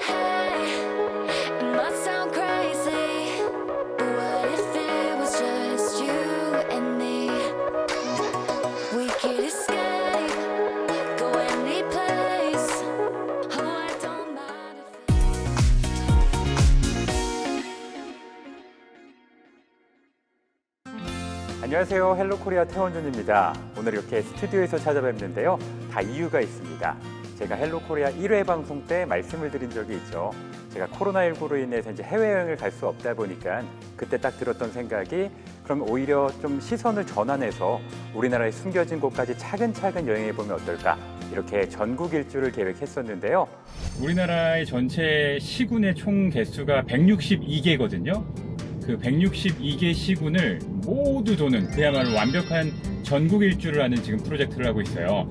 Hey, it might sound crazy, but what if it was just you and me? We could escape, go any place. Oh, I don't mind if 안녕하세요. 헬로코리아 태원준입니다. 오늘 이렇게 스튜디오에서 찾아뵙는데요. 다 이유가 있습니다. 제가 헬로코리아 1회 방송 때 말씀을 드린 적이 있죠. 제가 코로나19로 인해서 이제 해외여행을 갈 수 없다 보니까 그때 딱 들었던 생각이 그럼 오히려 좀 시선을 전환해서 우리나라의 숨겨진 곳까지 차근차근 여행해보면 어떨까? 이렇게 전국 일주를 계획했었는데요. 우리나라의 전체 시군의 총 개수가 162개거든요. 그 162개 시군을 모두 도는 그야말로 완벽한 전국 일주를 하는 지금 프로젝트를 하고 있어요.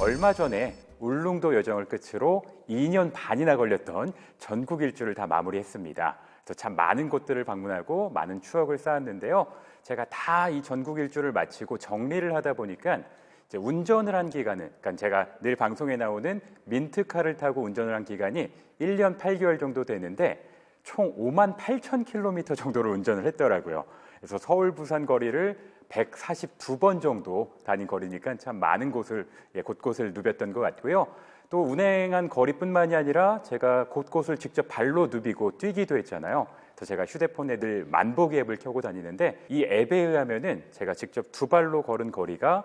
얼마 전에 울릉도 여정을 끝으로 2년 반이나 걸렸던 전국 일주를 다 마무리했습니다. 그래서 참 많은 곳들을 방문하고 많은 추억을 쌓았는데요. 제가 다 이 전국 일주를 마치고 정리를 하다 보니까 이제 운전을 한 기간은, 그러니까 제가 늘 방송에 나오는 민트카를 타고 운전을 한 기간이 1년 8개월 정도 되는데 총 5만 8천 킬로미터 정도를 운전을 했더라고요. 그래서 서울 부산 거리를 142번 정도 다닌 거리니까 참 많은 곳을 곳곳을 누볐던 것 같고요. 또 운행한 거리뿐만이 아니라 제가 곳곳을 직접 발로 누비고 뛰기도 했잖아요. 그래서 제가 휴대폰에 늘 만보기 앱을 켜고 다니는데 이 앱에 의하면은 제가 직접 두 발로 걸은 거리가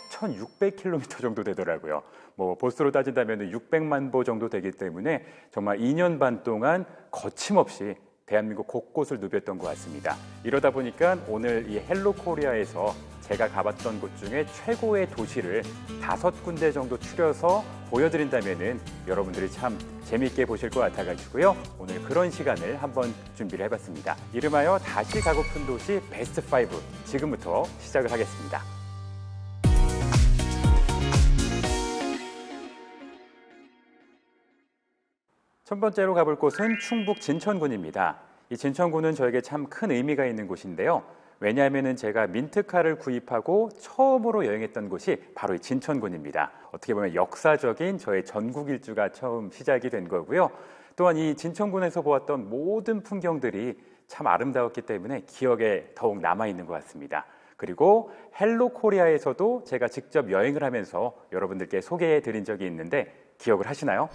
4,600km 정도 되더라고요. 뭐 보스로 따진다면 600만 보 정도 되기 때문에 정말 2년 반 동안 거침없이 대한민국 곳곳을 누볐던 것 같습니다. 이러다 보니까 오늘 이 헬로코리아에서 제가 가봤던 곳 중에 최고의 도시를 5군데 정도 추려서 보여드린다면은 여러분들이 참 재미있게 보실 것 같아가지고요. 오늘 그런 시간을 한번 준비를 해봤습니다. 이름하여 다시 가고픈 도시 베스트 5. 지금부터 시작을 하겠습니다. 첫 번째로 가볼 곳은 충북 진천군입니다. 이 진천군은 저에게 참 큰 의미가 있는 곳인데요. 왜냐하면 제가 민트카를 구입하고 처음으로 여행했던 곳이 바로 이 진천군입니다. 어떻게 보면 역사적인 저의 전국 일주가 처음 시작이 된 거고요. 또한 이 진천군에서 보았던 모든 풍경들이 참 아름다웠기 때문에 기억에 더욱 남아있는 것 같습니다. 그리고 헬로코리아에서도 제가 직접 여행을 하면서 여러분들께 소개해 드린 적이 있는데 기억을 하시나요?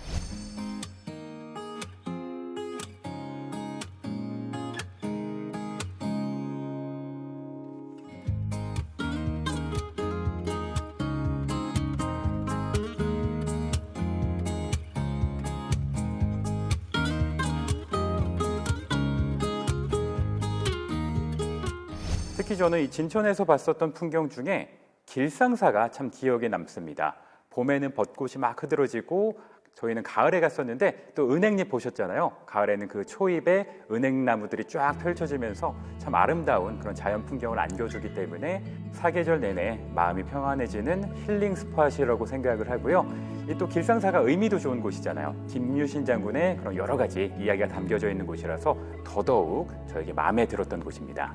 특히 저는 이 진천에서 봤었던 풍경 중에 길상사가 참 기억에 남습니다. 봄에는 벚꽃이 막 흐드러지고 저희는 가을에 갔었는데 또 은행잎 보셨잖아요. 가을에는 그 초입에 은행나무들이 쫙 펼쳐지면서 참 아름다운 그런 자연 풍경을 안겨주기 때문에 사계절 내내 마음이 평안해지는 힐링 스팟이라고 생각을 하고요. 이 또 길상사가 의미도 좋은 곳이잖아요. 김유신 장군의 그런 여러 가지 이야기가 담겨져 있는 곳이라서 더더욱 저에게 마음에 들었던 곳입니다.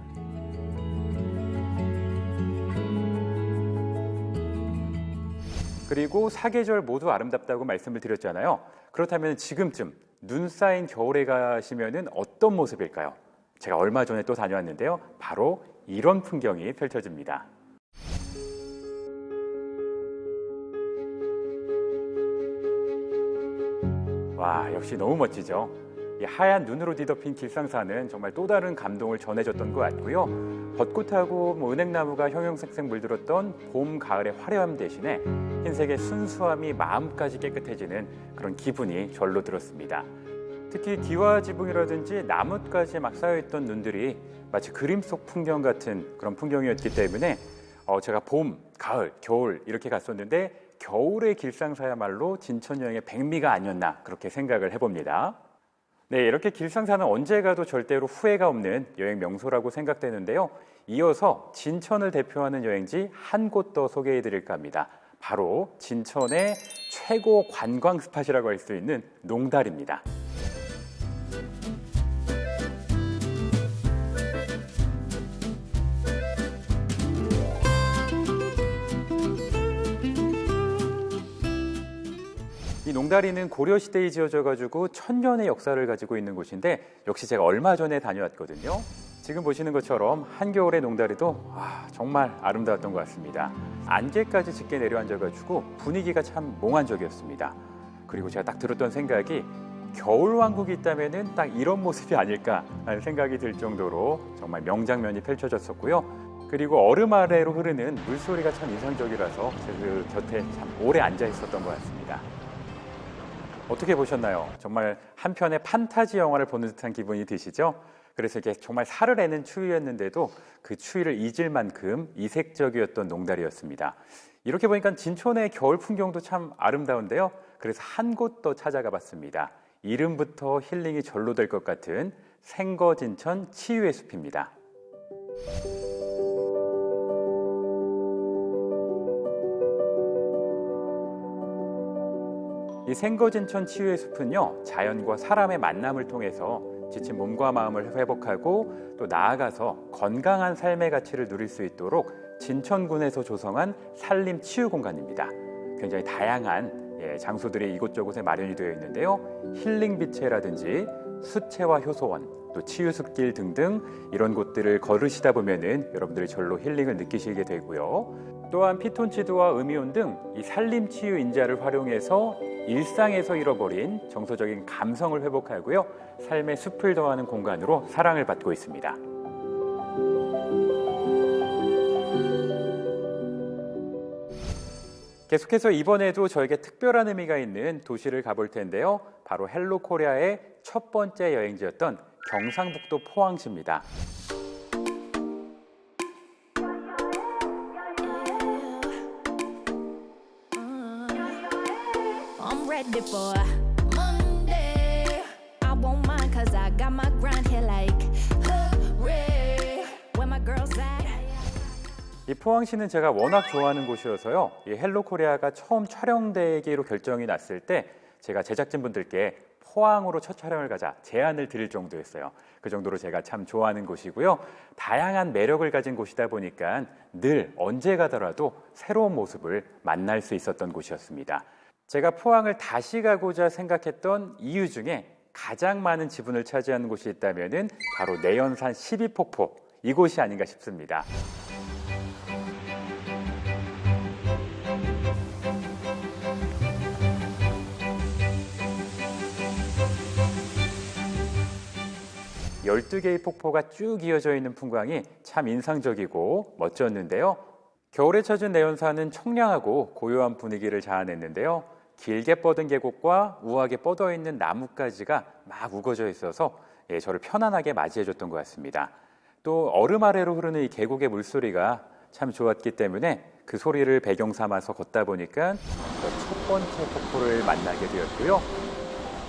그리고 사계절 모두 아름답다고 말씀을 드렸잖아요. 그렇다면 지금쯤 눈 쌓인 겨울에 가시면은 어떤 모습일까요? 제가 얼마 전에 또 다녀왔는데요. 바로 이런 풍경이 펼쳐집니다. 와, 역시 너무 멋지죠? 이 하얀 눈으로 뒤덮인 길상사는 정말 또 다른 감동을 전해줬던 것 같고요. 벚꽃하고 은행나무가 형형색색 물들었던 봄, 가을의 화려함 대신에 흰색의 순수함이 마음까지 깨끗해지는 그런 기분이 절로 들었습니다. 특히 기와 지붕이라든지 나뭇가지에 막 쌓여있던 눈들이 마치 그림 속 풍경 같은 그런 풍경이었기 때문에 제가 봄, 가을, 겨울 이렇게 갔었는데 겨울의 길상사야말로 진천 여행의 백미가 아니었나 그렇게 생각을 해봅니다. 네, 이렇게 길상사는 언제 가도 절대로 후회가 없는 여행 명소라고 생각되는데요. 이어서 진천을 대표하는 여행지 한 곳 더 소개해 드릴까 합니다. 바로 진천의 최고 관광 스팟이라고 할 수 있는 농달입니다. 농다리는 고려시대에 지어져 가지고 천년의 역사를 가지고 있는 곳인데 역시 제가 얼마 전에 다녀왔거든요. 지금 보시는 것처럼 한겨울의 농다리도 정말 아름다웠던 것 같습니다. 안개까지 짙게 내려앉아가지고 분위기가 참 몽환적이었습니다. 그리고 제가 딱 들었던 생각이 겨울왕국이 있다면 딱 이런 모습이 아닐까 하는 생각이 들 정도로 정말 명장면이 펼쳐졌었고요. 그리고 얼음 아래로 흐르는 물소리가 참 인상적이라서 그 곁에 참 오래 앉아 있었던 것 같습니다. 어떻게 보셨나요? 정말 한편의 판타지 영화를 보는 듯한 기분이 드시죠? 그래서 이게 정말 살을 애는 추위였는데도 그 추위를 잊을 만큼 이색적이었던 농다리였습니다. 이렇게 보니까 진촌의 겨울 풍경도 참 아름다운데요. 그래서 한 곳 더 찾아가 봤습니다. 이름부터 힐링이 절로 될 것 같은 생거진천 치유의 숲입니다. 이 생거진천 치유의 숲은요, 자연과 사람의 만남을 통해서 지친 몸과 마음을 회복하고 또 나아가서 건강한 삶의 가치를 누릴 수 있도록 진천군에서 조성한 산림 치유 공간입니다. 굉장히 다양한 장소들이 이곳저곳에 마련이 되어 있는데요. 힐링 비체라든지 수채화 효소원, 또 치유숲길 등등 이런 곳들을 걸으시다 보면은 여러분들이 절로 힐링을 느끼시게 되고요. 또한 피톤치드와 음이온 등 이 산림 치유 인자를 활용해서 일상에서 잃어버린 정서적인 감성을 회복하고요. 삶의 숲을 더하는 공간으로 사랑을 받고 있습니다. 계속해서 이번에도 저에게 특별한 의미가 있는 도시를 가볼 텐데요. 바로 헬로 코리아의 첫 번째 여행지였던 경상북도 포항시입니다. I'm ready for Monday. I won't mind cause I got my grind here like hooray. Where my girls at? 이 포항시는 제가 워낙 좋아하는 곳이어서요. 이 헬로 코리아가 처음 촬영되기로 결정이 났을 때 제가 제작진분들께 포항으로 첫 촬영을 가자 제안을 드릴 정도였어요. 그 정도로 제가 참 좋아하는 곳이고요. 다양한 매력을 가진 곳이다 보니까 늘 언제 가더라도 새로운 모습을 만날 수 있었던 곳이었습니다. 제가 포항을 다시 가고자 생각했던 이유 중에 가장 많은 지분을 차지하는 곳이 있다면 바로 내연산 12폭포, 이곳이 아닌가 싶습니다. (12개의) 폭포가 쭉 이어져 있는 풍광이 참 인상적이고 멋졌는데요. 겨울에 찾은 내연산은 청량하고 고요한 분위기를 자아냈는데요. 길게 뻗은 계곡과 우아하게 뻗어있는 나뭇가지가 막 우거져 있어서 저를 편안하게 맞이해줬던 것 같습니다. 또 얼음 아래로 흐르는 이 계곡의 물소리가 참 좋았기 때문에 그 소리를 배경 삼아서 걷다 보니까 첫 번째 폭포를 만나게 되었고요.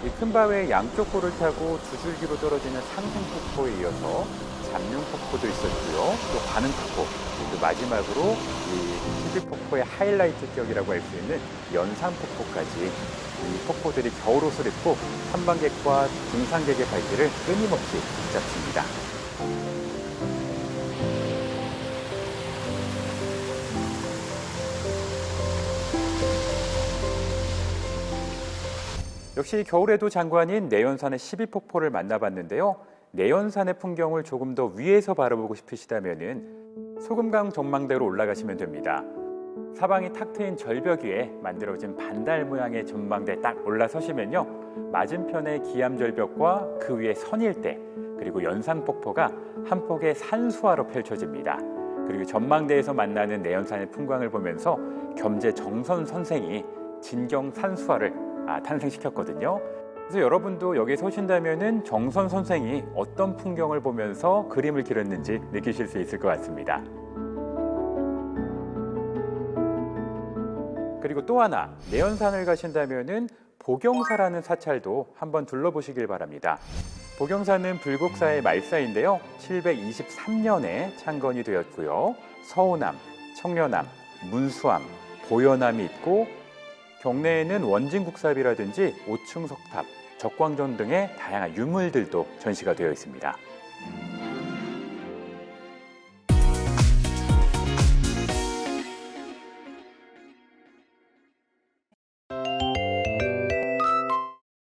이 큰 바위의 양쪽 골을 타고 두 줄기로 떨어지는 상생폭포에 이어서 잠룡폭포도 있었고요. 또 관음폭포, 그리고 마지막으로 이 12폭포의 하이라이트 격이라고 할 수 있는 연산폭포까지 이 폭포들이 겨울옷을 입고 탐방객과 등산객의 발길을 끊임없이 붙잡습니다. 역시 겨울에도 장관인 내연산의 12폭포를 만나봤는데요. 내연산의 풍경을 조금 더 위에서 바라보고 싶으시다면 소금강 전망대로 올라가시면 됩니다. 사방이 탁 트인 절벽 위에 만들어진 반달 모양의 전망대에 딱 올라서시면요. 맞은편의 기암절벽과 그 위에 선일대 그리고 연산폭포가 한 폭의 산수화로 펼쳐집니다. 그리고 전망대에서 만나는 내연산의 풍광을 보면서 겸재 정선 선생이 진경 산수화를 탄생시켰거든요. 그래서 여러분도 여기에 서신다면은 정선 선생이 어떤 풍경을 보면서 그림을 그렸는지 느끼실 수 있을 것 같습니다. 그리고 또 하나, 내연산을 가신다면은 보경사라는 사찰도 한번 둘러보시길 바랍니다. 보경사는 불국사의 말사인데요. 723년에 창건이 되었고요. 서우남, 청려남, 문수암, 보여남이 있고 경내에는 원진국삽이라든지 5층 석탑, 적광전 등의 다양한 유물들도 전시가 되어 있습니다.